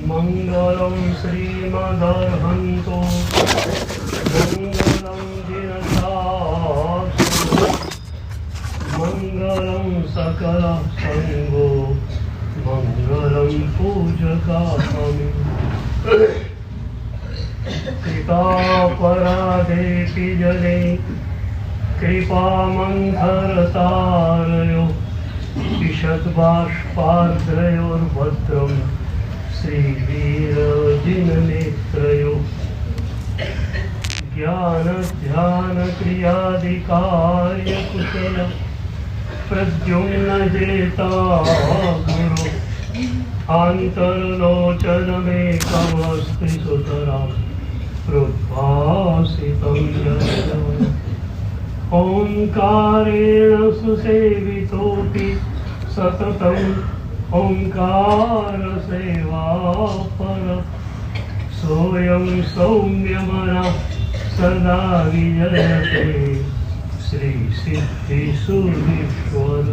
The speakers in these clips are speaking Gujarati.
मंगलम श्रीमदर्हंतो मंगलम दिनसाक्षु मंगलम सकल संगो मंगलम पूजकामि कृपा पराधेपि जने कृपा मंथरतारयो ईषद्बाष्पार्द्रयोर्भद्रं श्रीवीरजिननेत्रयो ज्ञानध्यानक्रियादिकार्यकुशल प्रद्युम्नजेता गुरु आन्तर्लोचनमेकमस्ति सुतरां प्रोद्भासितं यत् ओंकारेण सुसेवितोऽपि सततम् ओंकार सेवा पर सोऽयं सौम्यमनः सदा विजयते श्री सिद्धिसुरीश्वर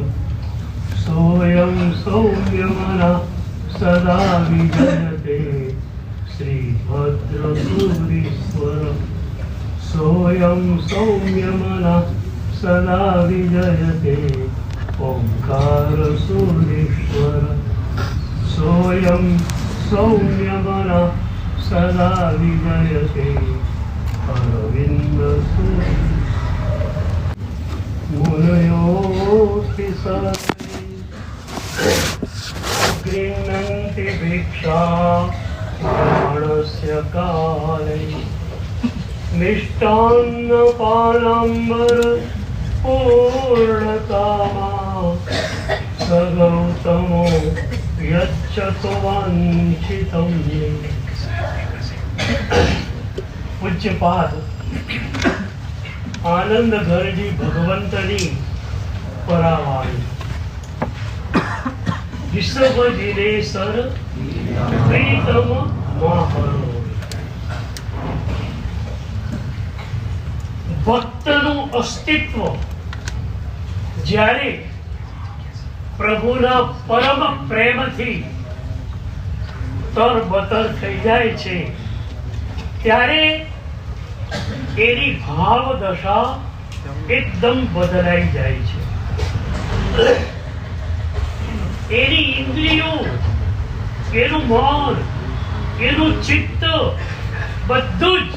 सोऽयं सौम्यमनः सदा विजयते श्री भद्रसुरीश्वर सोऽयं सौम्यमनः सदा विजयते ओंकार सुरेश्वर सोऽयं सौम्यमनः सदा विजयते अरविंद मुनयोऽपि गृह्णन्ति भिक्षाणस्य काले मिष्टान्नपानाम्बर पूर्णकामा स गौतमो यच्छतु वाञ्छितं मे। पूज्यपाद आनंद घरजी भगवंतनी परावाणी विश्वजीने सर प्रीतम महारो ભક્તનું અસ્તિત્વ જ્યારે પ્રભુના પરમ પ્રેમથી તરબતર થઈ જાય છે ત્યારે એની ભાવ દશા એકદમ બદલાઈ જાય છે. એની ઇન્દ્રિયો, એનું મન, એનું ચિત્ત બધું જ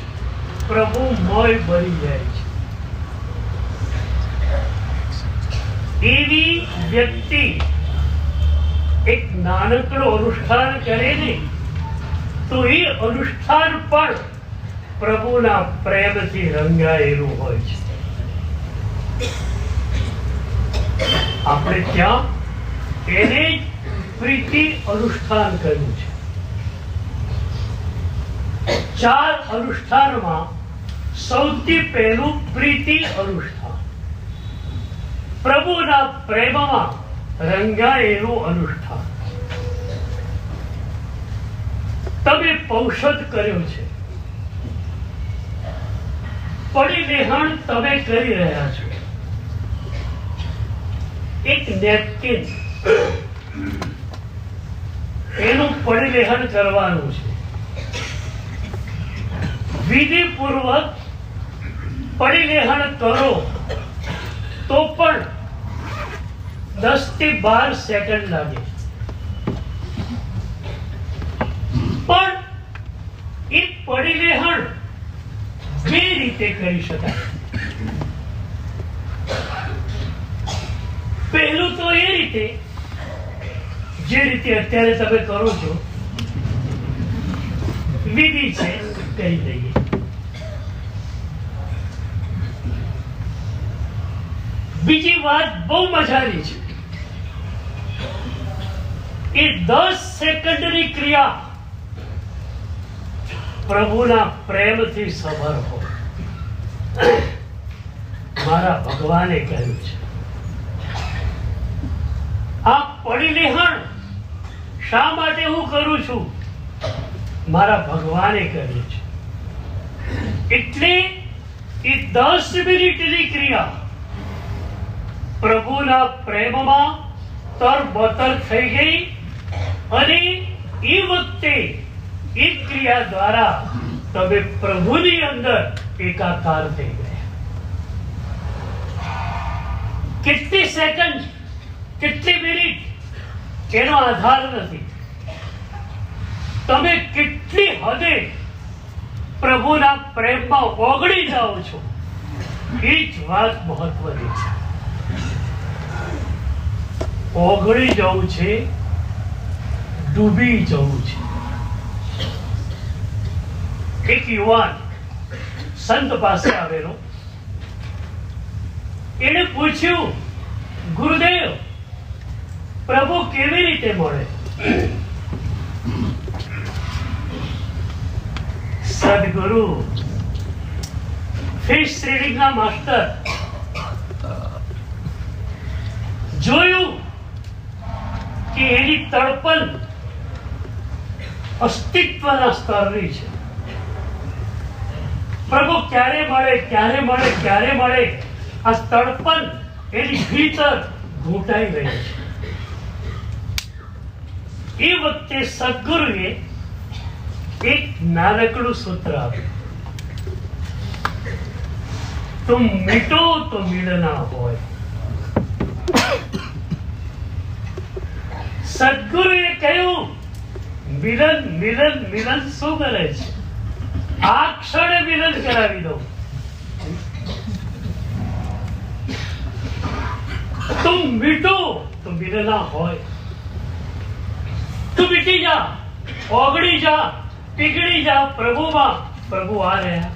પ્રભુમય બની જાય છે. એવી વ્યક્તિ એક નાનકડો અનુષ્ઠાન કરે ને તો એ અનુષ્ઠાન પણ પ્રભુના પ્રેમથી રંગાયેલું હોય છે. આપણે ત્યાં એને પ્રીતિ અનુષ્ઠાન કર્યું છે. 4 અનુષ્ઠાનમાં સૌથી પહેલું પ્રીતિ અનુષ્ઠાન, પ્રભુના પ્રેમમાં રંગાયેલું અનુષ્ઠાન. તમે પૌષધ કર્યો છે, પરિલેહણ તમે કરી રહ્યા છો. એક નેપકિન એનું પરિલેહણ કરવાનું છે. વિધિપૂર્વક પરિલેહણ કરો તો પણ 10 થી 12 સેકન્ડ લાગે, પણ એ પરિલેહણ બે રીતે કરી શકાય. પહેલું તો એ રીતે જે રીતે અત્યારે તમે કરો છો, વિધિ છે કરી દઈએ. બીજી વાત બહુ મજાની છે, એ 10 સેકન્ડની ક્રિયા પ્રભુના પ્રેમથી સભર હો. મારા ભગવાને કહ્યું છે આ પરિલેહણ શા માટે હું કરું છું, મારા ભગવાને કહ્યું છે. એટલે એ 10 મિનિટની ક્રિયા પ્રભુના પ્રેમમાં તરબતર થઈ ગઈ અને એ વખતે એ ક્રિયા દ્વારા તમે પ્રભુની અંદર એકાકાર થઈ ગયા. કેટલી સેકન્ડ, કેટલી મિનિટ એનો આધાર નથી. તમે કેટલી હદે પ્રભુના પ્રેમમાં ઓગળી જાઓ છો, એ જ વાત મહત્વની છે. ઓગળી જવું છે, ડૂબી જવું છે. એક યુવાન સંત પાસે આવેલો. એને પૂછ્યું, ગુરુદેવ, પ્રભુ કેવી રીતે મળે? સદગુરુ ફિશ રીડિંગના માસ્ટર જોયું કે એની તડપણ અસ્તિત્વના સ્તરની છે. પ્રભુ ક્યારે મળે, ક્યારે મળે, ક્યારે મળે, આ તડપણ એની ભીતર ઘૂંટાઈ રહી છે. એ વખતે સદગુરુએ એક નાનકડું સૂત્ર આપ્યું, તુમ મીટો તો મિલના હોય. સદગુરુએ કહ્યું, મિલન મિલન મિલન શું કરે છે? આ ક્ષણે મિલન કરાવી દો. તુમ મીટો તો મિલના હોય. તું મીટી જા, ઓગળી જા, પીગળી જા પ્રભુમાં. પ્રભુ આ રહ્યા.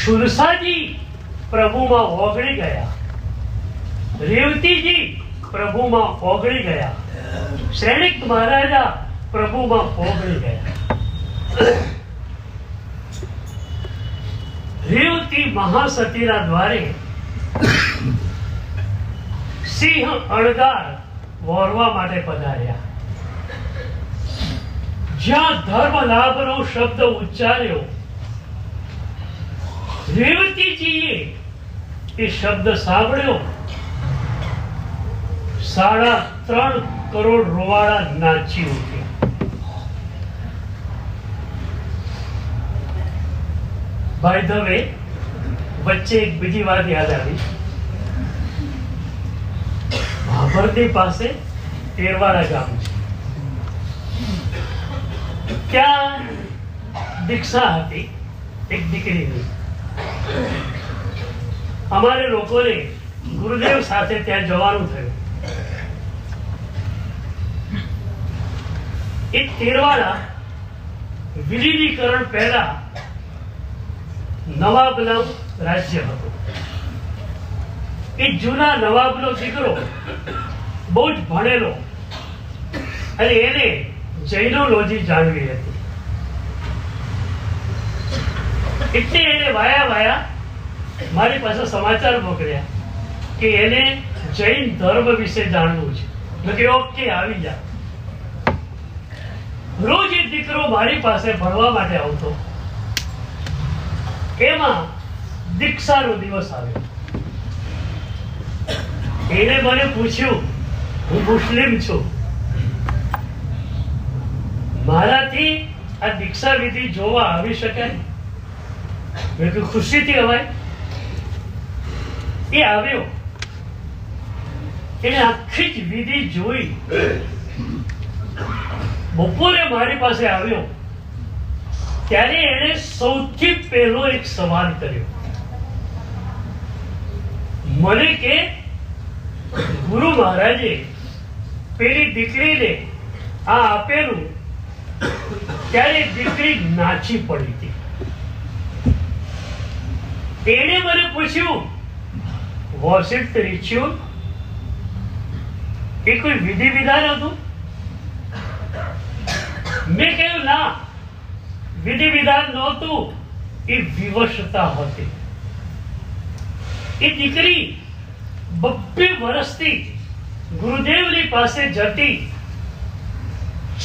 સુરસાજી પ્રભુમાં ઓગળી ગયા. રેવતીજી પ્રભુમાં ઓગળી ગયા. સૈનિક મહારાજા પ્રભુમાં ઓગળી ગયા. રેવતી મહાસતીના દ્વારે સિંહ અણગાર વોરવા માટે પધાર્યા. જ્યાં ધર્મ લાભનો શબ્દ ઉચ્ચાર્યો, રેવતીજીએ એ શબ્દ સાંભળ્યો. 3.5 કરોડ રોવાડા નાચી ઉઠ્યા. બાય ધ વે, વચ્ચે એક બીજી વાત યાદ આવી. ભાભરની પાસે તેરવાડા ગામ છે. ત્યાં દીક્ષા હતી એક દીકરીની. અમારે લોકોને ગુરુદેવ સાથે ત્યાં જવાનું થયું. એક તેરવાડા વિલીનીકરણ પહેલા નવાબના રાજ્ય હતું. એ જૂના નવાબનો દીકરો બહુ જ ભણેલો અને એને જૈનોલોજી જાણવી હતી. એટલે એને વાયા મારી પાસે સમાચાર મોકલ્યા કે એને જૈન ધર્મ વિશે જાણવું છે. મેં કહ્યું ઓકે, આવી જા. રોજ એ દીકરો મારી પાસે ભણવા માટે આવતો. એમાં દીક્ષાનો દિવસ આવ્યો. એને મને પૂછ્યું, હું મુસ્લિમ છું, મારાથી આ દીક્ષા વિધિ જોવા આવી શકાય? મેં કીધું ખુશીથી અવાય. એ આવ્યો. એને આખી જ વિધિ જોઈ. બપોરે મારી પાસે આવ્યો ત્યારે એને સૌથી પહેલો એક સવાલ કર્યો. મને કે ગુરુ મહારાજે પેલી દીકરીને આ આપેલું ત્યારે દીકરી નાચી પડી હતી. એને મને પૂછ્યું, વોઝ ઇટ ધ રિચ્યુઅલ? એ કોઈ વિધિ વિધાન હતું? મેં કહ્યું ના, વિધિ વિધાન નહોતું, એ વિવશતા હતી. એ દીકરી 2 વર્ષથી ગુરુદેવની પાસે જતી,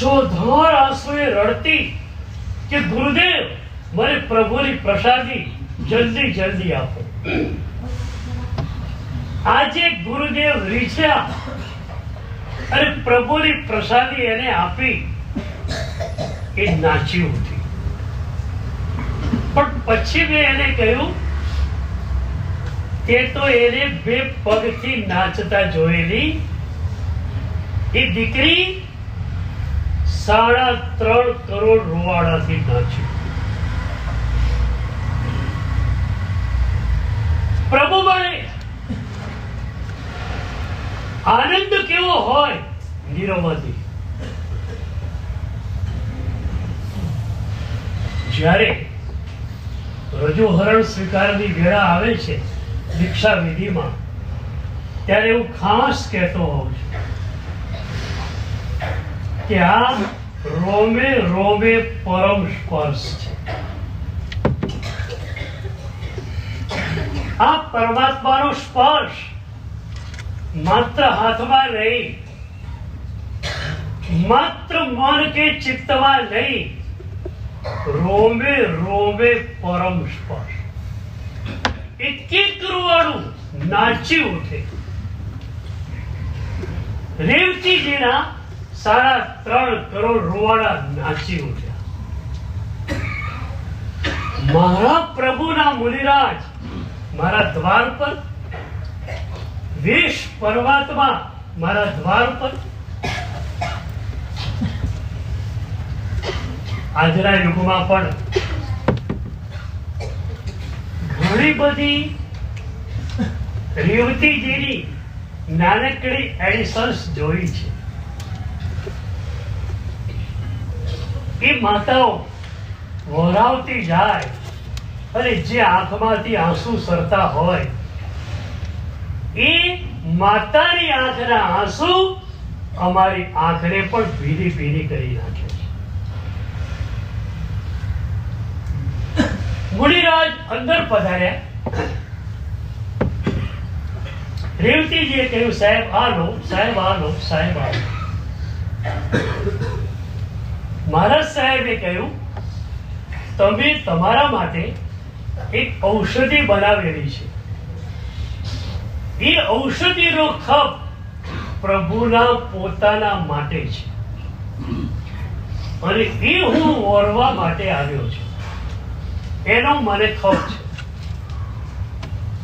ચોધાર આંસુએ રડતી કે ગુરુદેવ, મને પ્રભુની પ્રસાદી જલ્દી જલ્દી આપો. આજે ગુરુદેવ રીછ્યા અરે પ્રભુની પ્રસાદી એને આપી, એ નાચી ઉઠી. પણ પછી મેં એને કહ્યું તે તો એને 2 પગથી નાચતા જોયેલી એ દીકરી 3.5 કરોડ રૂવાડાથી નાચી. પ્રભુ મળે આનંદ કેવો હોય નિરવધિ. જ્યારે રજોહરણ સ્વીકારની વેળા આવે છે દીક્ષા વિધિમાં, ત્યારે હું ખાસ કહેતો હોઉં છું કે આ રોમે રોમે પરમ સ્પર્શ છે. આ પરમાત્માનો સ્પર્શ માત્ર હાથમાં નહીં, માત્ર મન કે ચિત્તમાં નહીં, રોમે રોમે પરમ સ્પર્શ. એક રૂવાડું નાચી ઉઠે. રેવતીજીના 3.5 કરોડ રૂવાડા નાચી ઉઠ્યા. મારા પ્રભુના મુનિરાજ મારા દ્વાર પર, વિશ પરમાત્મા મારા દ્વાર પર. આજના યુગમાં પણ ઘણી બધી રેવતીજીની નાનકડી એડિશન્સ જોઈ છે. એ માતાઓ વરાવતી જાય અને જે આંખમાંથી આંસુ સરતા હોય, એ માતાની આંખના આંસુ અમારી આંખને પણ ભીની ભીની કરી નાખે છે. મુનિરાજ અંદર પધાર્યા. રેવતીજીએ કહ્યું, સાહેબ આ લો, સાહેબ આ લો, સાહેબ આ લો. મહારાજ સાહેબે કહ્યું, તમે તમારા માટે એક ઔષધિ બનાવેલી છે. એ ઔષધિનો ખપ પ્રભુના પોતાના માટે છે અને એ હું ઓરવા માટે આવ્યો છું. એનો મને ખપ છે.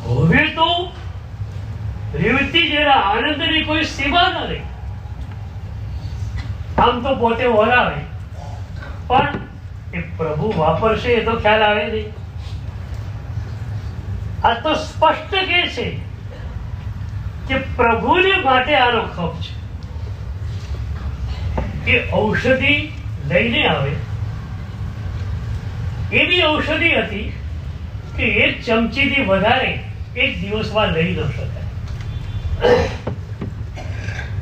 હવે તો રેવતીજીના આનંદની કોઈ સીમા ન રહી. આમ તો પોતે વરાવે, પણ એ પ્રભુ વાપરશે એ તો ખ્યાલ આવે નહીં. આ તો સ્પષ્ટ કહે છે કે પ્રભુને માટે આનો ખપ છે. એ ઔષધિ લઈને આવે. એવી ઔષધિ હતી કે 1 ચમચીથી વધારે એક દિવસમાં લઈ ન શકાય.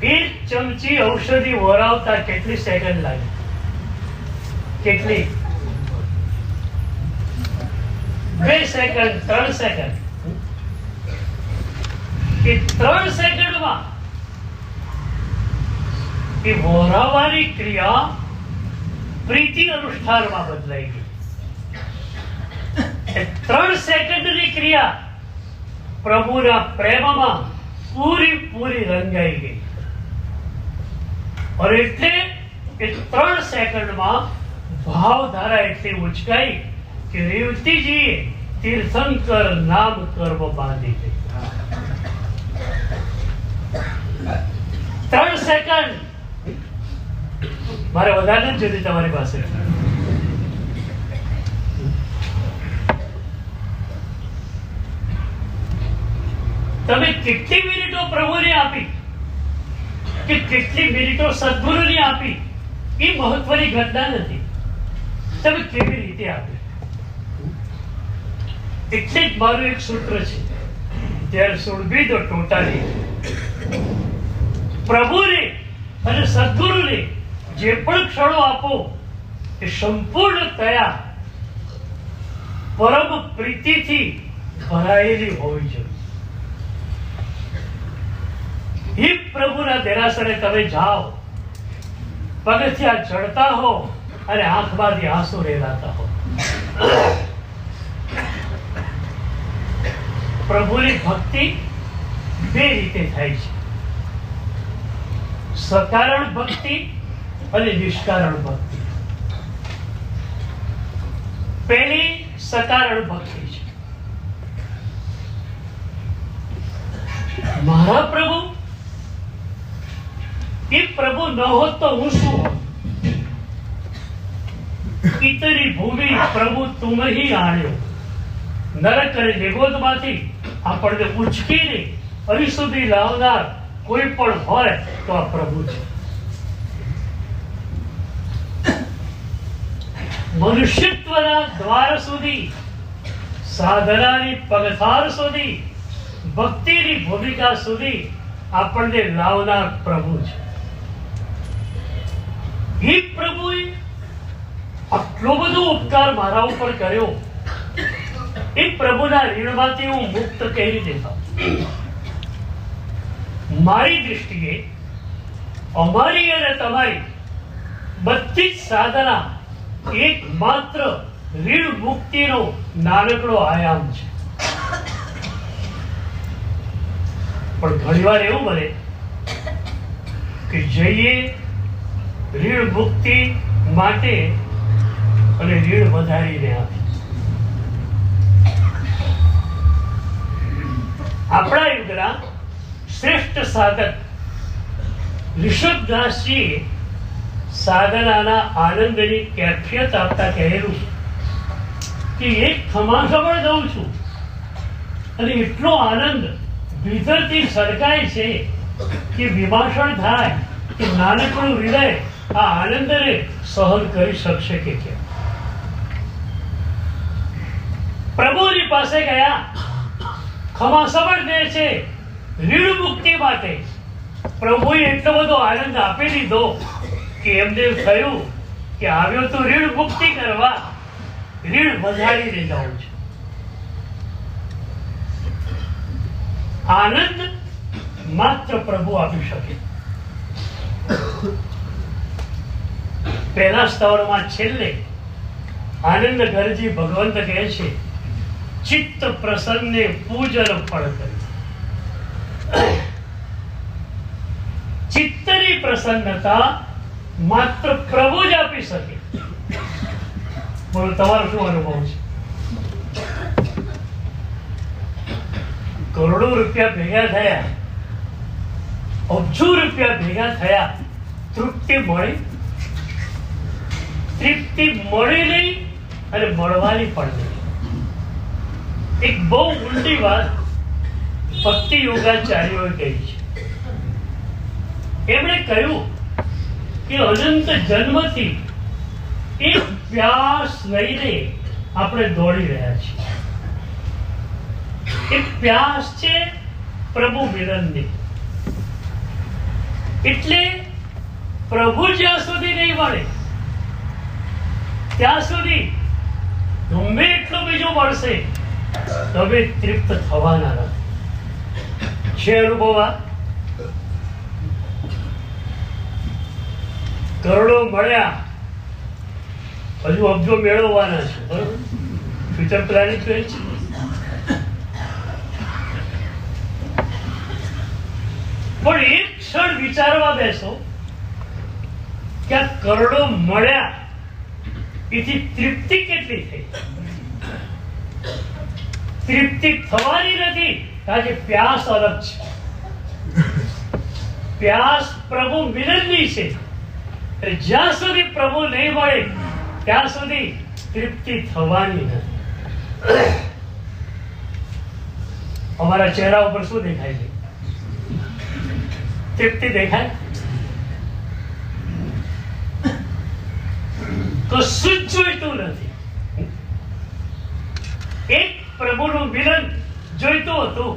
1 ચમચી ઔષધિ વરાવતા કેટલી સેકન્ડ લાગે? કેટલી? 2 સેકન્ડ, 3 સેકન્ડ. એ 3 સેકન્ડમાં એ વરાવવાની ક્રિયા પ્રીતિ અનુષ્ઠાનમાં બદલાઈ ગઈ. 3 સેકન્ડની ક્રિયા પ્રભુના પ્રેમમાં પૂરી રંગાઈ ગઈ. और એટલે એ 3 સેકન્ડમાં ભાવધારા એટલી ઉચકાઈ કે રેવતીજીએ તીર્થંકર નામ કર્મ બાંધી ગઈ. 3 સેકન્ડ. મારે વધારે નથી જોતી તમારી પાસે. તમે કેટલી મિનિટો પ્રભુને આપી કે કેટલી મિનિટો સદગુરુને આપી, એ મહત્વની ઘટના નથી. તમે કેવી રીતે આપી. એટલે જ મારું એક સૂત્ર છે, there should be the totality. પ્રભુને અને સદગુરુને જે પણ ક્ષણો આપો એ સંપૂર્ણતયા પરમ પ્રીતિથી ભરાયેલી હોવી જોઈએ. એ પ્રભુના દેરાસરે તમે જાઓ, પગથિયા ચડતા હો અને આંખમાંથી આંસુ રેલાતા હો. પ્રભુની ભક્તિ 2 રીતે થાય છે. સકારણ ભક્તિ અને નિષ્કારણ ભક્તિ. પહેલી સકારણ ભક્તિ છે. મારા પ્રભુ, એ પ્રભુ ન હોત તો હું શું હોત? ઇતરી ભૂમિ પ્રભુ તુમ હી આણ્યો. નરક અને નિગોદમાંથી આપણને ઉચકીને અહીં સુધી લાવનાર કોઈ પણ હોય તો આ પ્રભુ છે. મનુષ્યત્વના દ્વાર સુધી, સાધનાની પગથાર સુધી, ભક્તિની ભૂમિકા સુધી આપણને લાવનાર પ્રભુ છે. એ પ્રભુએ આટલો બધો ઉપકાર મારા ઉપર કર્યો, એ પ્રભુના ઋણમાંથી હું મુક્ત કઈ રીતે થાઉં? મારી દૃષ્ટિએ અમારી અને તમારી બધી જ સાધના એકમાત્ર ઋણ મુક્તિનો નાનકડો આયામ છે. પણ ઘણીવાર એવું બને કે જઈએ ઋણ મુક્તિ માટે અને ઋણ વધારીને આપે. આપણા યુગના શ્રેષ્ઠ સાધક ઋષભદાસજીએ સાધનાના આનંદની કેફિયત આપતા કહેલું કે એક ખમાખમણ દઉં છું અને એટલો આનંદ ભીતરથી સળગાય છે કે વિભાષણ થાય કે નાનકડું હૃદય આ આનંદને સહન કરી શકશે કે કેમ? પ્રભુની પાસે ગયા, ખમાસમણ દે છે ઋણ મુક્તિ માટે. પ્રભુએ એટલો બધો આનંદ આપી દીધો કે એમને થયું કે આવ્યો તો ઋણ મુક્તિ કરવા, ઋણ વધારીને જવું છે. આનંદ માત્ર પ્રભુ આપી શકે. પહેલા સ્તવરમાં છેલ્લે આનંદ ગરજી ભગવંત કહે છે, ચિત્ત પ્રસન્ને પૂજન ફળ કરી. ચિત્તની પ્રસન્નતા માત્ર પ્રભુ જ આપી શકે. બોલો, તમારો શું અનુભવ છે? કરોડો રૂપિયા ભેગા થયા, અબજો રૂપિયા ભેગા થયા, તૃપ્તિ મળી? તૃપ્તિ મળી નહીં અને મળવાની પણ નહીં. એક બહુ ઊંડી વાત ભક્તિ યોગાચાર્યોએ કહી છે. એમણે કહ્યું કે અનંત જન્મથી એક પ્યાસ લઈને આપણે દોડી રહ્યા છીએ. એક પ્યાસ છે પ્રભુ મિલનની. એટલે પ્રભુ જ્યાં સુધી નહીં મળે ત્યાં સુધી ગમે એટલો બીજો મળશે તમે તૃપ્ત થવાના નથી. છે અનુભવ? કરોડો મળ્યા, હજુ અબજો મેળવવાના છે. બરોબર, ફ્યુચર પ્લાનિંગ છે. પણ એક ક્ષણ વિચારવા બેસો કે આ કરોડો મળ્યા એથી તૃપ્તિ કેટલી થઈ? તૃપ્તિ થવાની નથી, કારણ કે પ્યાસ અલગ છે. પ્યાસ પ્રભુ મિલનની છે. જ્યાં સુધી પ્રભુ નહીં મળે ત્યાં સુધી તૃપ્તિ થવાની નથી. અમારા ચહેરા ઉપર શું દેખાય છે? તૃપ્તિ દેખાય? કશું જ જોઈતું નથી. એક પ્રભુનું મિલન જોઈતું હતું,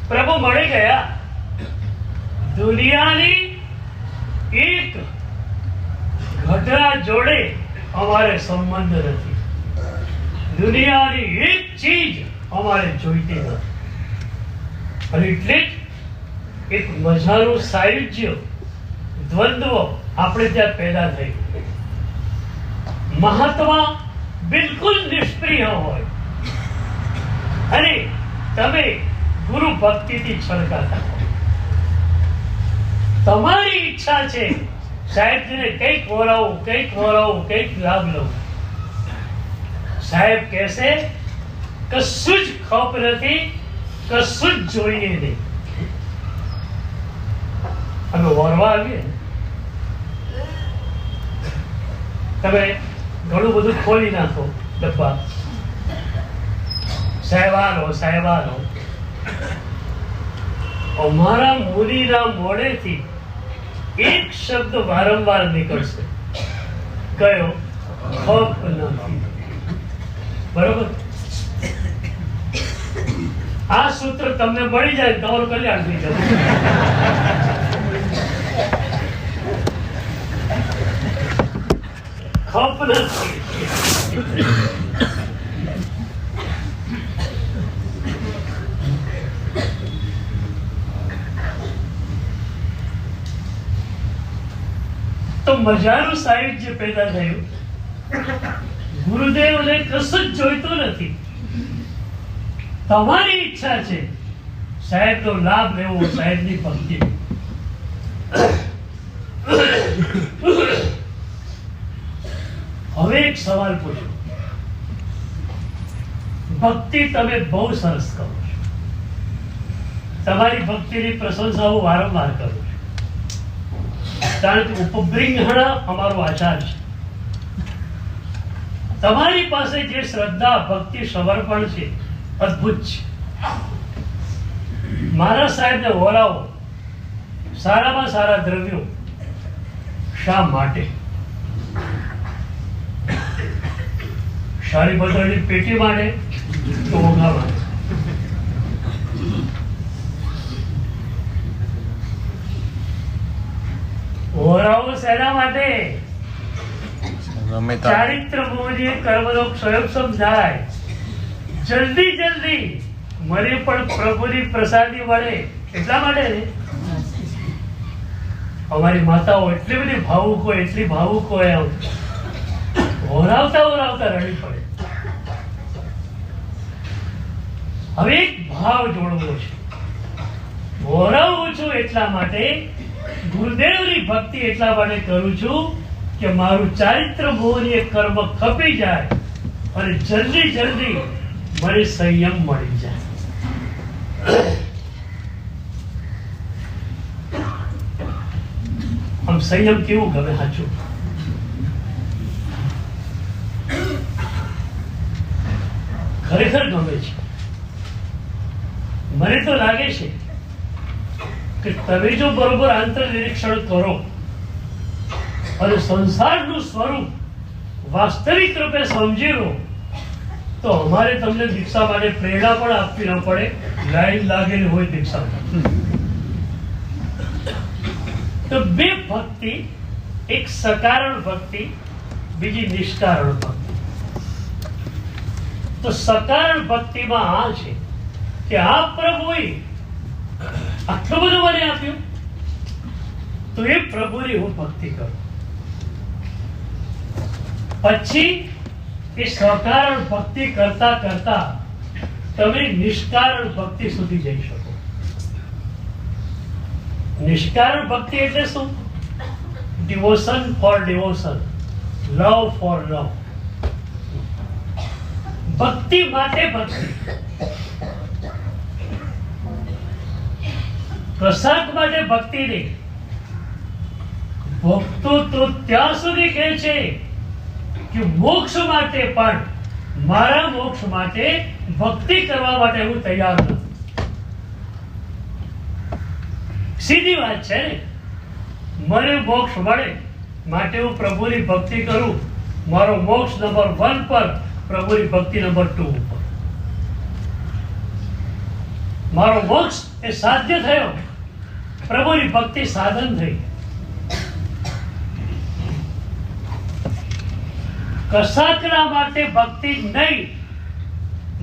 પ્રભુ મળી ગયા. દુનિયાની એક ઘટના જોડે અમારે સંબંધ નથી. દુનિયાની એક ચીજ અમારે જોઈતી નથી. અને એટલે જ એક મજાનું સાયુજ્ય, દ્વંદ્વ આપણે ત્યાં પેદા થઈ. મહાત્મા બિલકુલ નિષ્ક્રિય હોય અને તમે ગુરુ ભક્તિથી છલકાતા હો. તમારી ઈચ્છા છે સાહેબજીને કંઈક વરાવું, કંઈક વરાવું, કંઈક લાભ લઉં. સાહેબ કહેશે કશું જ ખપ નથી, કશું જ જોઈએ નહીં. અમે વરવા આવીએ, તમે ઘણું બધું ખોલી નાખો ડબ્બા, સાહેબ આનો, સાહેબ આનો. અમારા મુનિના મોઢેથી એક શબ્દ વારંવાર નીકળશે, કયો? ખપ નથી. બરોબર? આ સૂત્ર તમને મળી જાય તમારું કલ્યાણ થઈ જશે. ખપ નથી. તો મજાનું સાહિત્ય પેદા થયું. ગુરુદેવને કશું જ જોઈતું નથી. તમારી ઈચ્છા છે સાહેબનો લાભ લેવો, સાહેબની ભક્તિ. હવે એક સવાલ પૂછો. ભક્તિ તમે બહુ સરસ કરો છો, તમારી ભક્તિની પ્રશંસા હું વારંવાર કરું છું, કારણ કે ઉપબ્રિંહણ અમારો આચાર છે. તમારી પાસે જે શ્રદ્ધા, ભક્તિ, સમર્પણ છે અદ્ભુત છે. મારા સાહેબને વરાવો, સારામાં સારા દ્રવ્યો. શા માટે? સારી બદલની પેટી માટે તો ઓઘા માટે. વરાવો શેના માટે? ચારિત્ર મોહની કર્મનો ક્ષય સમજાય, જલ્દી જલ્દી મને પણ પ્રભુની પ્રસાદી મળે એટલા માટે ને. અમારી માતાઓ એટલી બધી ભાવુક હોય, એટલી ભાવુક હોય, ઓરાવતા ઓરાવતા રડી પડે. હવે એક ભાવ જોડવો છે. ઓરાવું છું એટલા માટે, ગુરુદેવની ભક્તિ એટલા માટે કરું છું કે મારું ચારિત્ર મોહની કર્મ ખપી જાય અને જલ્દી જલ્દી મને સંયમ મળી જાય. આમ સંયમ કેવું ગમે? સાચું, ખરેખર ગમે છે. મને તો લાગે છે કે તમે જો બરોબર આંતર નિરીક્ષણ કરો અને સંસારનું સ્વરૂપ વાસ્તવિક રૂપે સમજી લો, તો અમારે તમને દીક્ષા માટે પ્રેરણા પણ આપવી ન પડે. લાઈન લાગેલી હોય દીક્ષા. તો બે ભક્તિ, એક સકારણ ભક્તિ, બીજી નિષ્કારણ ભક્તિ. તો સકારણ ભક્તિમાં આ છે કે આ પ્રભુએ આટલું બધું મને આપ્યું, તો એ પ્રભુની હું ભક્તિ કરું. પછી એ સકારણ ભક્તિ કરતા કરતા તમે નિષ્કારણ ભક્તિ સુધી જઈ શકો. નિષ્કારણ ભક્તિ એટલે શું? Devotion for devotion, love for love. ભક્તિ માટે ભક્તિ, પ્રસાદ માટે ભક્તિ નહીં. ભક્તો તો ત્યાં સુધી કહે છે કે મોક્ષ માટે પણ, મારા મોક્ષ માટે ભક્તિ કરવા માટે હું તૈયાર નથી. સીધી વાત છે ને. મને મોક્ષ મળે માટે હું પ્રભુની ભક્તિ કરું. મારો મોક્ષ નંબર 1 પર, પ્રભુની ભક્તિ નંબર 2 ઉપર. મારો મોક્ષ એ સાધ્ય થયો, પ્રભુની ભક્તિ સાધન થઈ. કશાકના માટે ભક્તિ નહીં,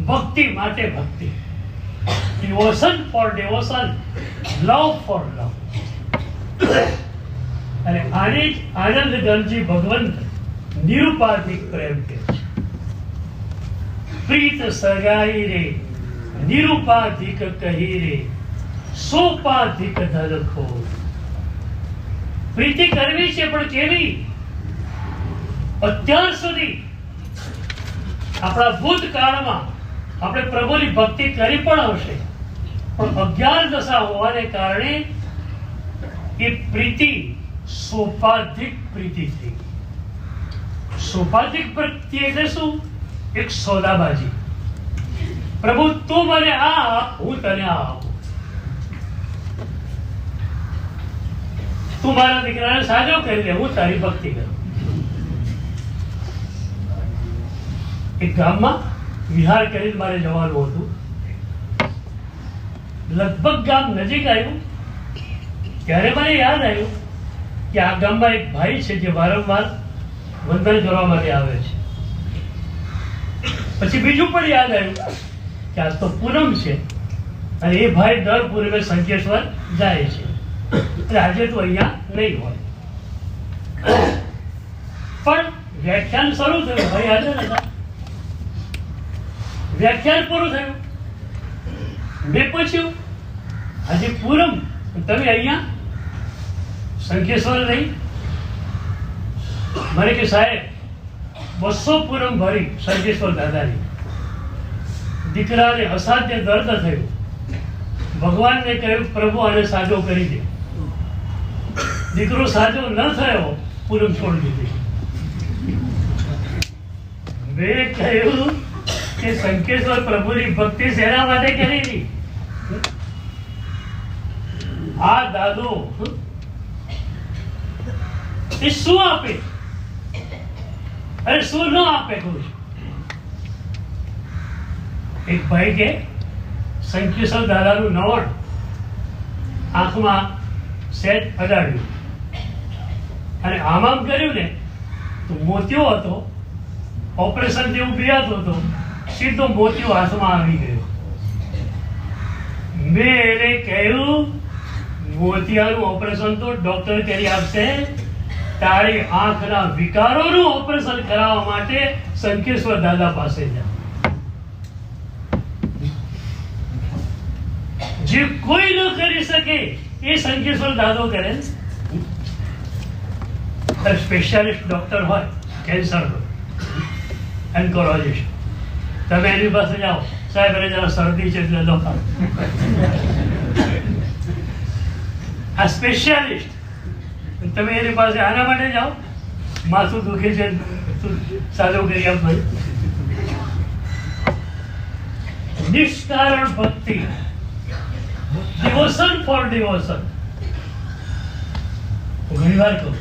ભક્તિ માટે ભક્તિ. Devotion for devotion, love for love. અને આને જ આનંદ ગંજી ભગવંત નિરુપાધિક પ્રેમ કહે છે. પ્રીત સગાઈ રે નિરુપાધિક કહી રે, સોપાધિક ધન ખો. પ્રીતિ કરવી છે, પણ કેવી? અત્યાર સુધી આપણા ભૂતકાળમાં આપણે પ્રભુની ભક્તિ કરી પણ હશે, પણ અજ્ઞાન દશા હોવાને કારણે એ પ્રીતિ સોપાધિક પ્રીતિ થઈ. સોપાધિક પ્રીતિ એટલે શું? એક સોદાબાજી. પ્રભુ તું મને આ આપ, હું તને આ આપું. તું મારા દીકરાને સાજો કરી દે, હું તારી ભક્તિ કરું. એક ગામમાં વિહાર કરીને મારે જવાનું હતું. લગભગ ગામ નજીક આવ્યું ત્યારે મને યાદ આવ્યું કે આ ગામમાં એક ભાઈ છે જે વારંવાર વંદન કરવા માટે આવે છે. પછી બીજું પણ યાદ આવ્યું કે આજ તો પૂનમ છે અને એ ભાઈ દર પૂનમે શંકેશ્વર જાય છે, એટલે આજે તો અહીંયા નહીં હોય. પણ વ્યાખ્યાન શરૂ થયું, ભાઈ હાજર હતા. વ્યાખ્યાન પૂરું થયું. મેં પૂછ્યું, આજે પૂનમ તમે અહીંયા શંકેશ્વર નહીં? મને કે સાહેબ 200 પૂનમ ભરી શંકેશ્વર દાદાની. દીકરાને અસાધ્ય દર્દ થયું. ભગવાનને કહ્યું પ્રભુ આને સાજો કરી દે. દીકરો સાજો ન થયો, પૂનમ છોડી દીધી. મેં કહ્યું કે શંકેશ્વર પ્રભુની ભક્તિ શેના માટે કરેલી? આ દાદો એ શું આપે અરે શું ન આપે? કહું છું. એક ભાઈ કે શંકેશ્વર દાદાનું નવડ આંખમાં સેટ અડાડ્યું અને આમ કર્યું ને તો મોતિયો હતો, ઓપરેશન જેવું બિયાતો હતો, સીધો મોતિયો હાથમાં આવી ગયો. મેં એને કહ્યું મોતિયાનું ઓપરેશન તો ડોક્ટર કરી આપશે, તારી આંખના વિકારોનું ઓપરેશન કરાવવા માટે શંકેશ્વર દાદા પાસે જા. જે કોઈ ન કરી શકે એ શંકેશ્વર દાદો કરે. સ્પેશિયાલિસ્ટ ડોક્ટર હોય, કેન્સર ઓન્કોલોજીસ્ટ, તમે એની પાસે જાઓ, સાહેબ એને જરા શરદી છે એટલે દો. આ સ્પેશિયાલિસ્ટ, તમે એની પાસે આના માટે જાઓ, માથું દુખે છે સાજો કરી આપ. ભાઈ નિષ્કારણ ભક્તિ, ડિવોશન ફોર ડિવોશન. ઘણી વાર કહું,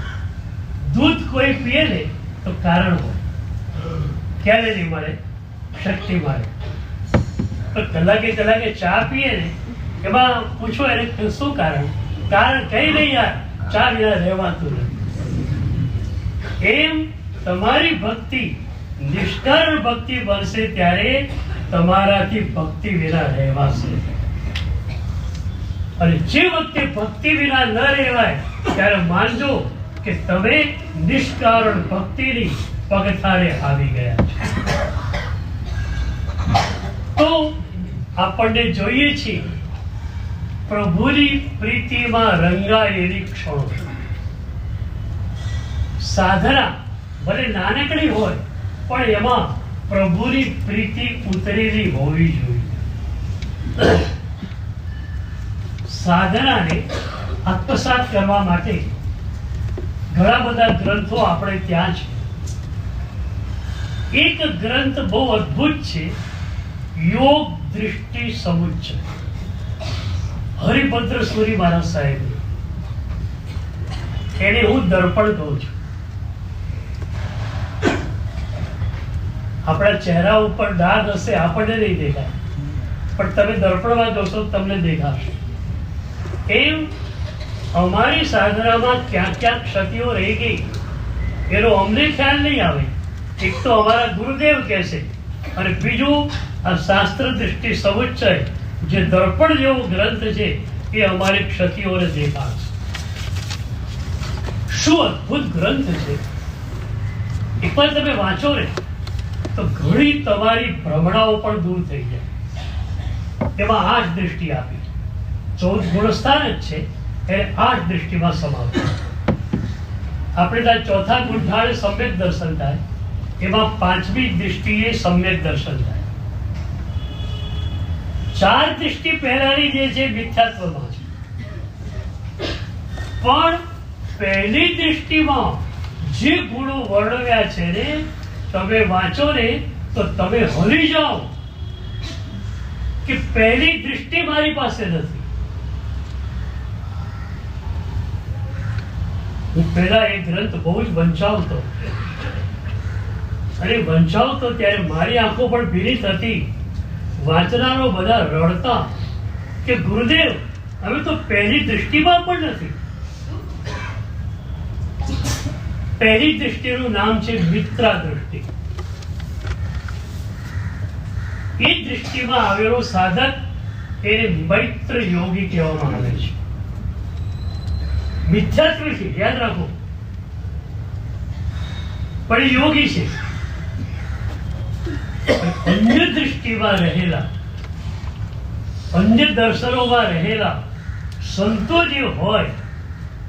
દૂધ કોઈ પીએ ને તો કારણ હોય, ક્યારે નહીં મળે? શક્તિ મળે. પણ કલાકે ચા પીએ ને એમાં પૂછો એને શું કારણ? કારણ કઈ નહીં યાર, ચા વિના રહેવાતું નથી. એમ તમારી ભક્તિ નિષ્કારણ ભક્તિ બનશે ત્યારે તમારાથી ભક્તિ વિના રહેવાશે. અને જે વખતે ભક્તિ વિના ન રહેવાય ત્યારે માનજો કે તમે નિષ્કારણ ભક્તિની પગથારે આવી ગયા છો. તો આપણને જોઈએ છીએ પ્રભુની પ્રીતિમાં રંગાયેલી ક્ષણો. સાધના ભલે નાનકડી હોય પણ એમાં પ્રભુની પ્રીતિ ઉતરેલી હોવી જોઈએ. સાધનાને આત્મસાત કરવા માટે ઘણા બધા ગ્રંથો આપણે ત્યાં છે. એક ગ્રંથ બહુ અદ્ભુત છે, યોગ દૃષ્ટિ સમુચ્ચય, હરિભદ્ર સુરી મહારાજ સાહેબ. એને હું દર્પણ કહું છું. આપણા ચહેરા ઉપર ડાઘ હશે, આપણને નહીં દેખાય, પણ તમે દર્પણમાં જોશો તમને દેખાશે. એમ અમારી સાધનામાં ક્યાં ક્યાં ક્ષતિઓ રહી ગઈ એનો અમને ખ્યાલ નહીં આવે. એક તો અમારા ગુરુદેવ કહેશે, અને બીજું આ શાસ્ત્ર દૃષ્ટિ સમુચ્ચય જે દર્પણ જેવો ગ્રંથ છે એ અમારી ક્ષતિઓને દેખાડશે. શું અદ્ભુત ગ્રંથ છે! એકવાર તમે વાંચો ને તો ઘણી તમારી ભ્રમણાઓ પણ દૂર થઈ જાય. એમાં 8 દૃષ્ટિ આપી, 14 ગુણસ્થાન જ છે એને 8 દૃષ્ટિમાં સમાવે. આપણે ત્યાં ચોથા ગુંઠાળે સમ્યક દર્શન થાય, એમાં પાંચમી દૃષ્ટિએ સમ્યક દર્શન થાય. ચાર દૃષ્ટિ પહેલાની જે છે મિથ્યાત્વમાં છે, પણ પહેલી દૃષ્ટિમાં જે ગુણો વર્ણવ્યા છે ને, તમે વાંચો ને તો તમે હલી જાઓ કે પહેલી દૃષ્ટિ મારી પાસે નથી. હું પહેલા એ ગ્રંથ બહુ જ વંચાવતો, અને વંચાવતો ત્યારે મારી આંખો પણ ભીની થતી, વાંચનારો બધા રડતા કે ગુરુદેવ અમે તો પહેલી દૃષ્ટિમાં પણ નથી. પહેલી દૃષ્ટિનું નામ છે મિત્રા દૃષ્ટિ. એ દૃષ્ટિમાં આવેલો સાધક એને મૈત્ર યોગી કહેવામાં આવે છે. મિથ્યાત્વ છે, યાદ રાખો, પણ એ યોગી છે. અન્ય દૃષ્ટિમાં રહેલા, અન્ય દર્શનોમાં રહેલા સંતો જે હોય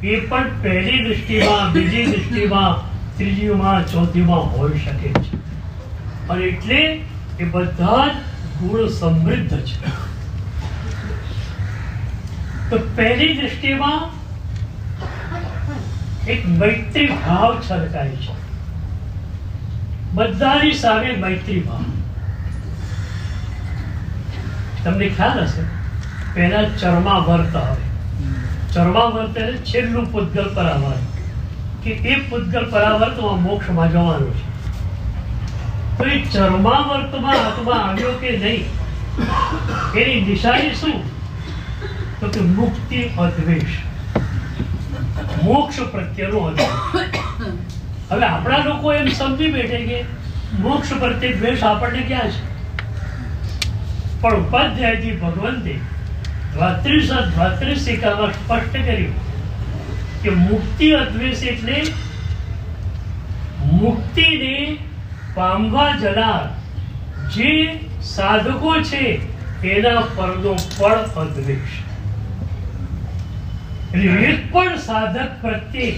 એ પણ પહેલી દૃષ્ટિમાં, બીજી દૃષ્ટિમાં, ત્રીજીમાં, ચોથીમાં હોઈ શકે છે. અને એટલે એ બધા જ ગુણ સમૃદ્ધ છે. તો પહેલી દૃષ્ટિમાં એક મૈત્રી ભાવ છલકાય છે, બધાની સામે મૈત્રી ભાવ. તમને ખ્યાલ હશે, પહેલા ચરમાવર્ત આવે. ચરમાવર્ત એટલે છેલ્લું પૂતગલ પરાવર્ત, કે એ પૂતગલ પરાવર્તમાં મોક્ષમાં જવાનું છે. તો એ ચરમાવર્તમાં આત્મા આવ્યો કે નહીં, એની નિશાની શું? તો કે મુક્તિ અદ્વેષ, મોક્ષ પ્રત્યેનો અદ્વેષ. હવે આપણા લોકો એમ સમજી બેઠે કે મોક્ષ પ્રત્યે દ્વેષ આપણને ક્યાં છે, પણ ઉપાધ્યાયજી ભગવંતે દ્વાત્રિશિકામાં સ્પષ્ટ કર્યું કે મુક્તિ અદ્વેષ એટલે મુક્તિને પામવા જનાર જે સાધકો છે એના પરનો ફળ અદ્વેષ. એક પણ સાધક પ્રત્યે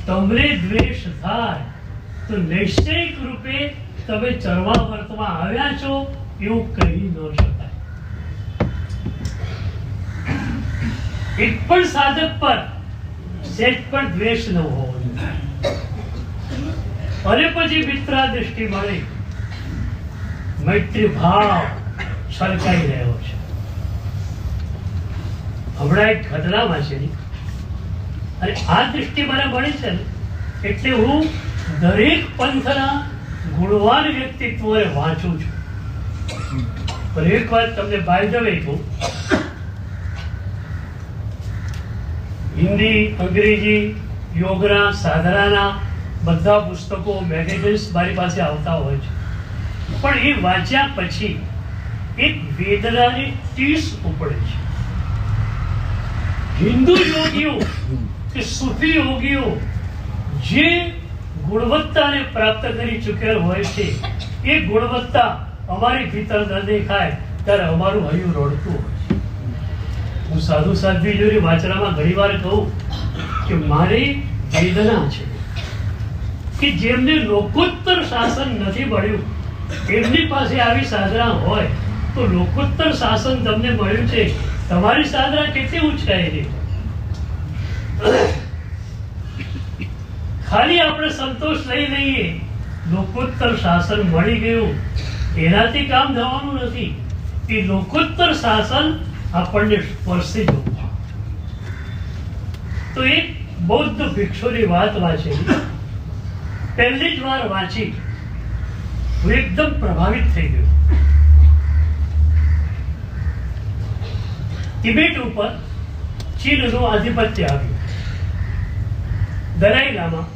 તમને દ્વેષ થાય તો નિશ્ચયિક રૂપે તમે ચરમાવર્તમાં આવ્યા છો એવું કહી ન શકાય. એક પણ સાધક પર સહેજ પણ દ્વેષ ન હોવો જોઈએ. અને પછી મિત્રા દૃષ્ટિ મળી, મૈત્રી ભાવ છલકાઈ રહ્યો છે. હમણાં એક ઘટનામાં છે, અને આ દૃષ્ટિ મને મળી છે ને, એટલે હું દરેક પંથના ગુણવાન વ્યક્તિત્વોને વાંચું છું. પણ એક વાત તમને બાય ધ વે કહું, હિન્દી, અંગ્રેજી, યોગના, સાધનાના બધા પુસ્તકો, મેગેઝિન્સ મારી પાસે આવતા હોય છે. પણ એ વાંચ્યા પછી એક વેદનાની ટીસ ઉપડે છે. હિન્દુ યોગીઓ કે સૂફી યોગીઓ જે ગુણવત્તાને પ્રાપ્ત કરી ચૂકેલ હોય છે, એ ગુણવત્તા અમારી ભીતર ન દેખાય ત્યારે અમારું હૈયું રડતું હોય છે. હું સાધુ સાધ્વીઓની વાચનામાં ઘણી વાર કહું કે મારી વેદના છે કે જેમને લોકોત્તર શાસન નથી મળ્યું, એમની પાસે આવી સાધના હોય તો લોકોત્તર શાસન તમને મળ્યું છે, તમારી સાધના કેટલી ઉંચકાયેલી. ખાલી આપણે સંતોષ લઈ લઈએ, લોકોત્તર શાસન મળી ગયું એનાથી કામ થવાનું નથી. એ લોકોત્તર શાસન આપણને સ્પર્શી જવું. તો એક બૌદ્ધ ભિક્ષુની વાત વાંચેલી, પહેલી જ વાર વાંચી હું એકદમ પ્રભાવિત થઈ ગયો. તિબેટ ઉપર ચીનનું આધિપત્ય આવ્યું. દલાઈ લામા,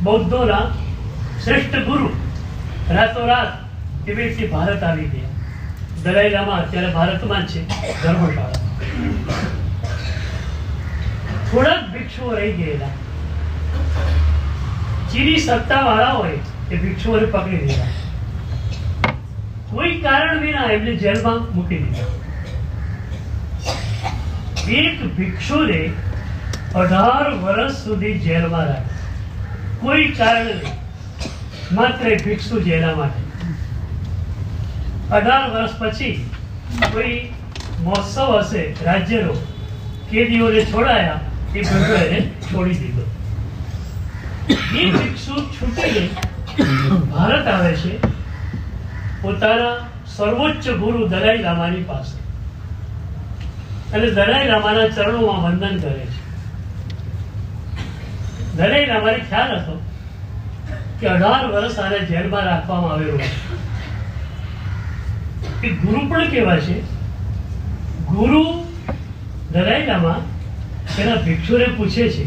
બૌદ્ધોના શ્રેષ્ઠ ગુરુ, રાતોરાત તિબેટથી ભારત આવી ગયા. દલાઈ લામા અત્યારે ભારતમાં જ છે, ધર્મશાળા. થોડાક ભિક્ષુઓ રહી ગયેલા. ચીની સત્તાવાળાઓએ એ ભિક્ષુઓને પકડી લીધા. કોઈ કારણ વિના એમને જેલમાં મૂકી દીધા. એક ભિક્ષુને 18 વર્ષ સુધી જેલમાં રાખે, કોઈ કારણ નહીં, માત્ર એક ભિક્ષુ જેના માટે. 18 વર્ષ પછી કોઈ મહોત્સવ હશે રાજ્યનો, કેદીઓને છોડાયા, એ બધું એને છોડી દીધો. એ ભિક્ષુ છૂટીને ભારત આવે છે પોતાના સર્વોચ્ચ ગુરુ દલાઈ લામાની પાસે, અને દલાઈ લામાના ચરણોમાં વંદન કરે છે. દલાઈ લામાને ખ્યાલ હતો કે 18 વર્ષ આને જેલમાં રાખવામાં આવેલો છે. એ ગુરુ પણ કેવા છે, ગુરુ દલાઈ લામા તેના ભિક્ષુને પૂછે છે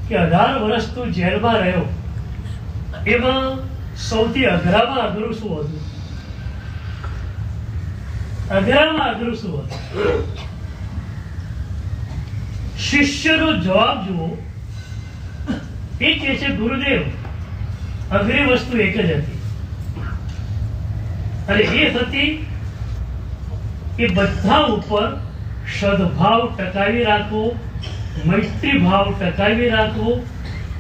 કે 18 વર્ષ તું જેલમાં રહ્યો, એમાં સૌથી અઘરામાં અઘરું શું હતું? અઘરામાં અઘરું શું હતું? શિષ્યનો જવાબ જુઓ. એ કહે છે, ગુરુદેવ, અઘરી વસ્તુ એક જ હતી, અને એ હતી કે બધા ઉપર સદભાવ ટકાવી રાખવો, મૈત્રી ભાવ ટકાવી રાખવો,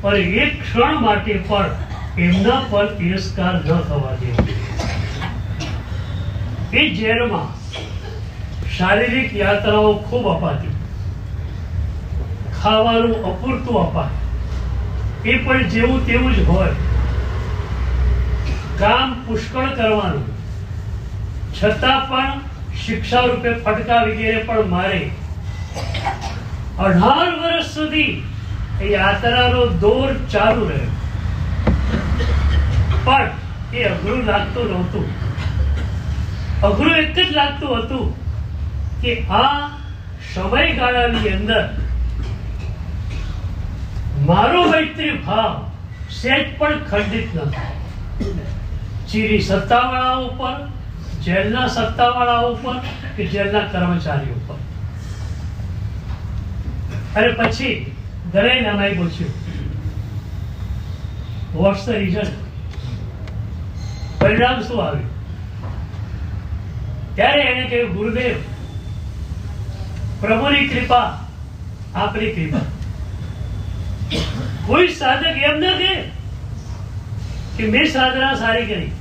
અને એક ક્ષણ માટે પણ એમના પર તિરસ્કાર ન થવા દેવો. એ જેલમાં શારીરિક યાત્રાઓ ખૂબ અપાતી, ખાવાનું અપૂરતું અપાય, એ પણ જેવું તેવું જ હોય, કામ પુષ્કળ કરવાનું, છતાં પણ શિક્ષા રૂપે ફટકા વગેરે પણ મારે. 18 વર્ષ સુધી એ યાત્રાનો દોર ચાલુ રહ્યો, પણ એ અઘરું લાગતું નહોતું. અઘરું એક જ લાગતું હતું કે આ સમયગાળાની અંદર મારો મૈત્રી ભાવ સહેજ પણ ખંડિત ન થાય. ચીરી સત્તાવાળા ઉપર, જેલના સત્તાવાળા ઉપર કે જેલના કર્મચારીઓ ઉપર. અને પછી દલાઈ લામાએ પૂછ્યું, વોટ્સ ધ રિઝલ્ટ? પરિણામ શું આવ્યું? ત્યારે એને કહ્યું, ગુરુદેવ, પ્રભુની કૃપા, આપની કૃપા. કોઈ સાધક એમ ન કહે કે મેં સાધના સારી કરી.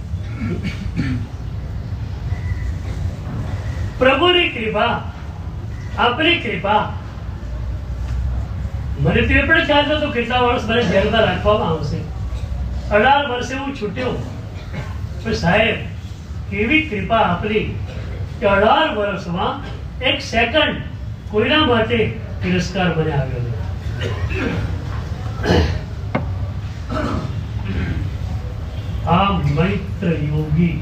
પ્રભુની કૃપા, આપની કૃપા. મને તો એ પણ ખ્યાલ નતો કેટલા વર્ષ મને જેલમાં રાખવામાં આવશે. 18 વર્ષે હું છૂટ્યો, પણ સાહેબ કેવી કૃપા આપની કે 18 વર્ષમાં એક સેકન્ડ કોઈના માટે તિરસ્કાર મને આવ્યો. આ મૈત્ર યોગી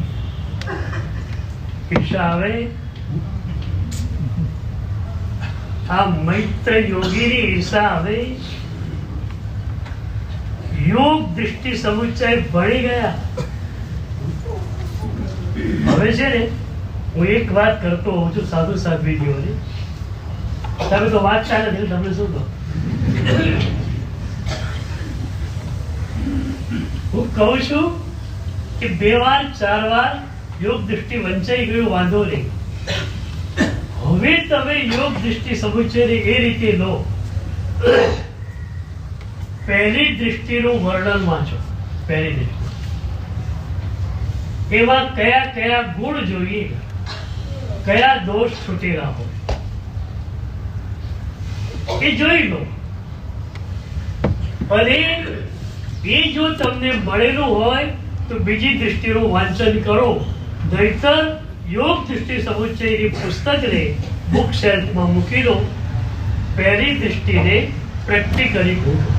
ઈચ્છા આવે, આ મૈત્ર યોગીની ઈર્ષા આવે. યોગ દૃષ્ટિ સમુચ્ચય ભણી ગયા. હવે છે ને, હું એક વાત કરતો હોઉં છું સાધુ સાધ્વીજીઓની. તમે તો વાંચતા નથી, તમને શું કહું? હું કહું છું કે 2 વાર 4 વાર યોગ દૃષ્ટિ વંચાઈ ગયું, વાંધો નહીં. હવે તમે યોગ દૃષ્ટિ સમુચ્ચયને એ રીતે લો, પહેલી દૃષ્ટિનું વર્ણન વાંચો. પહેલી દૃષ્ટિ એમાં કયા કયા ગુણ જોઈએ, કયા દોષ છૂટેલા હોય એ જોઈ લો. અને એ જો તમને મળેલું હોય તો બીજી દૃષ્ટિનું વાંચન કરો. નહીતર યોગ દૃષ્ટિ સમુચ્ચયની પુસ્તકને બુક શેલ્ફમાં મૂકી દો. પહેલી દૃષ્ટિને પ્રેક્ટિકલી ગોઠવો.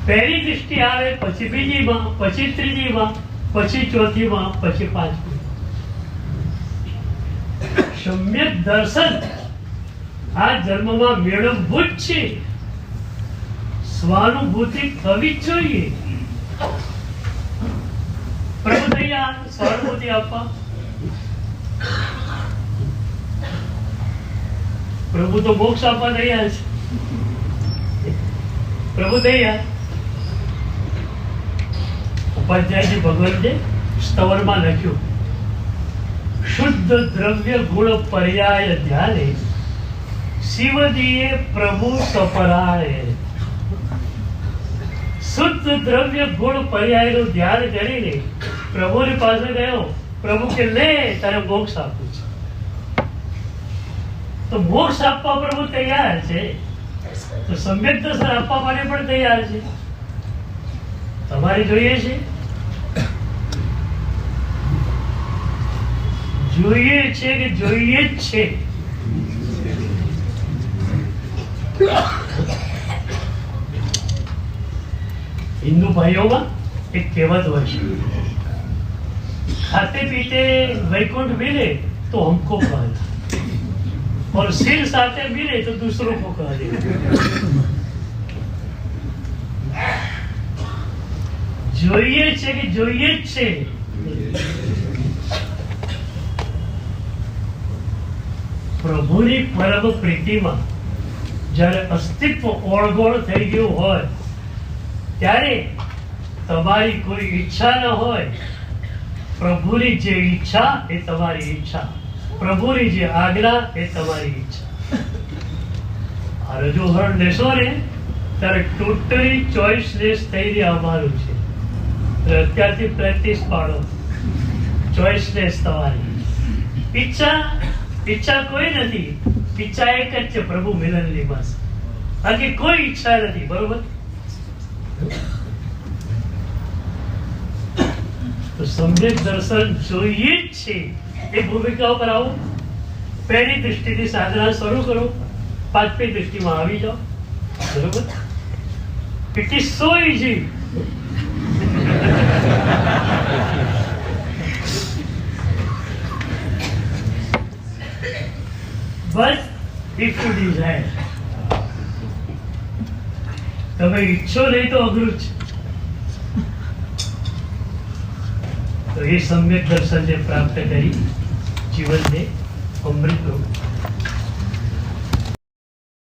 પહેલી દૃષ્ટિ આવે, પછી બીજીમાં, પછી ત્રીજીમાં, પછી ચોથીમાં, પછી પાંચમી. સમ્યક દર્શન આ જન્મમાં મેળવવું જ છે. સ્વાનુભૂતિ થવી જ જોઈએ. પ્રભુ દયા સહાનુભૂતિ આપવા. પ્રભુ તો મોક્ષ આપવા દયા છે. પ્રભુ દયા. ઉપાધ્યાયજી ભગવંતે સ્તવરમાં લખ્યું, શુદ્ધ દ્રવ્ય ગુણ પર્યાય ધ્યાને શિવદીએ પ્રભુ સપરાળે શુદ્ધ દ્રવ્ય ગુણ પર્યાયનું ધ્યાન કરીને પ્રભુની પાસે ગયો. પ્રભુ કે લે તારે મોક્ષ આપું છું. તો મોક્ષ આપવા પ્રભુ તૈયાર છે, તો સમ્યક દર્શન આપવા માટે પણ તૈયાર છે. તમારે જોઈએ છે, જોઈએ છે કે જોઈએ જ છે. હિન્દુ ભાઈઓમાં એક કહેવત હોય છે, खाते पीते वैकुंठ मिले तो हमको कह दे और सिर साथे मिले तो दूसरों को कह दे. જોઈએ છે કે જોઈએ જ છે. પ્રભુની પરમ પ્રીતિમાં જ્યારે અસ્તિત્વ ઓળગોળ થઈ ગયું હોય ત્યારે તમારી કોઈ ઈચ્છા ન હોય. પ્રભુની જે ઈચ્છા એ તમારી ઈચ્છા, પ્રભુની જે આજ્ઞા એ તમારી ઈચ્છા. આ રજૂહરણ લેશો ને ત્યારે ટોટલી ચોઇસલેસ થઈને આવવાનું છે. અત્યારથી પ્રેક્ટિસ પાડો. ચોઇસલેસ તમારી ઈચ્છા કોઈ નથી. ઈચ્છા એક જ છે, પ્રભુ મિલનની બસ. બાકી કોઈ ઈચ્છા નથી. બરોબર? તો સમ્યક દર્શન જોઈએ જ છે. એ ભૂમિકા ઉપર આવો. પહેલી દૃષ્ટિથી સાધના શરૂ કરો, પાંચમી દૃષ્ટિમાં આવી જાઓ. બરોબર? It is so easy. But if you desire, તમે ઈચ્છો નહીં તો અઘરું છે. તો એ સમ્યક દર્શનને પ્રાપ્ત કરી જીવનને અમૃત